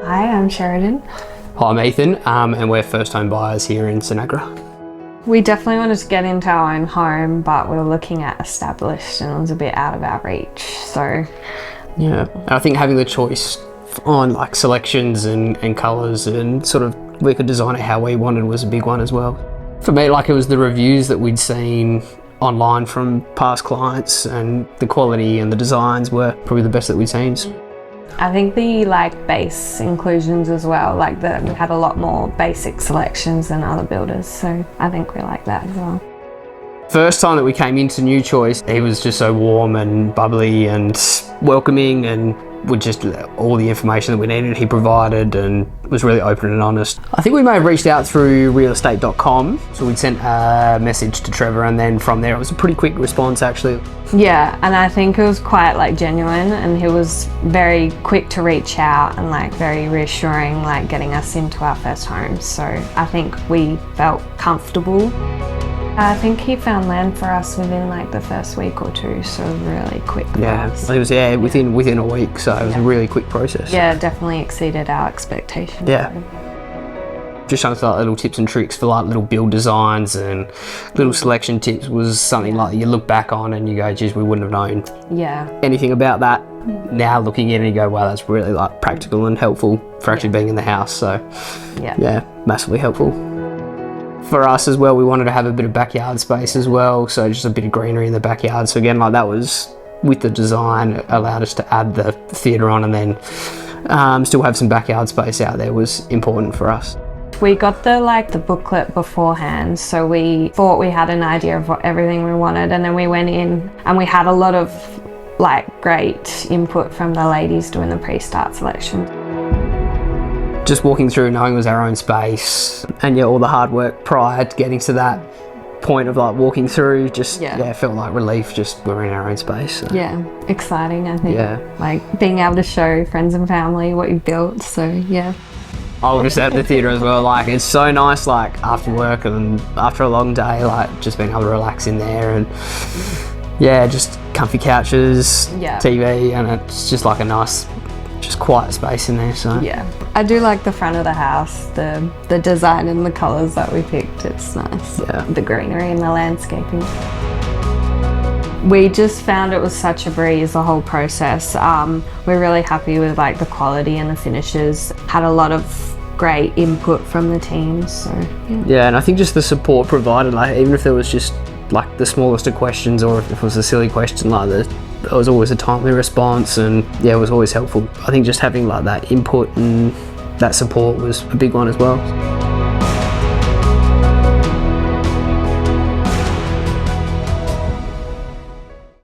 Hi, I'm Sheridan. Hi, I'm Ethan, and we're first home buyers here in Sanagra. We definitely wanted to get into our own home, but we were looking at established and it was a bit out of our reach, so. Yeah, I think having the choice on like selections and colours and sort of we could design it how we wanted was a big one as well. For me, like it was the reviews that we'd seen online from past clients and the quality and the designs were probably the best that we'd seen. I think the base inclusions as well, we had a lot more basic selections than other builders, so I think we like that as well. First time that we came into New Choice, he was just so warm and bubbly and welcoming, and with just all the information that we needed he provided, and was really open and honest. I think we may have reached out through realestate.com, so we'd sent a message to Trevor, and then from there it was a pretty quick response actually. Yeah, and I think it was quite genuine, and he was very quick to reach out and very reassuring, getting us into our first home. So I think we felt comfortable. I think he found land for us within the first week or two, so really quick. Yeah, it was within a week, so it was a really quick process. Yeah, definitely exceeded our expectations. Yeah. Just trying to little tips and tricks for little build designs and little selection tips was something you look back on and you go, geez, we wouldn't have known anything about that. Now looking in and you go, wow, that's really practical and helpful for actually being in the house. So yeah, massively helpful. For us as well, we wanted to have a bit of backyard space as well, so just a bit of greenery in the backyard. So again, that was with the design, it allowed us to add the theatre on and then still have some backyard space out there was important for us. We got the booklet beforehand, so we thought we had an idea of everything we wanted, and then we went in and we had a lot of great input from the ladies doing the pre-start selection. Just walking through, knowing it was our own space, and all the hard work prior to getting to that point of walking through, felt like relief. Just we're in our own space. So. Yeah, exciting. I think. Yeah, being able to show friends and family what you've built. So yeah. I was just at the theatre as well. It's so nice. After work and after a long day, just being able to relax in there and just comfy couches, TV, and it's just a nice. Just quiet space in there, so yeah, I do like the front of the house, the design and the colours that we picked. It's nice. Yeah, the greenery and the landscaping. We just found it was such a breeze, the whole process. We're really happy with the quality and the finishes. Had a lot of great input from the team. So yeah, and I think just the support provided, even if there was just the smallest of questions, or if it was a silly question there was always a timely response, and it was always helpful. I think just having that input and that support was a big one as well.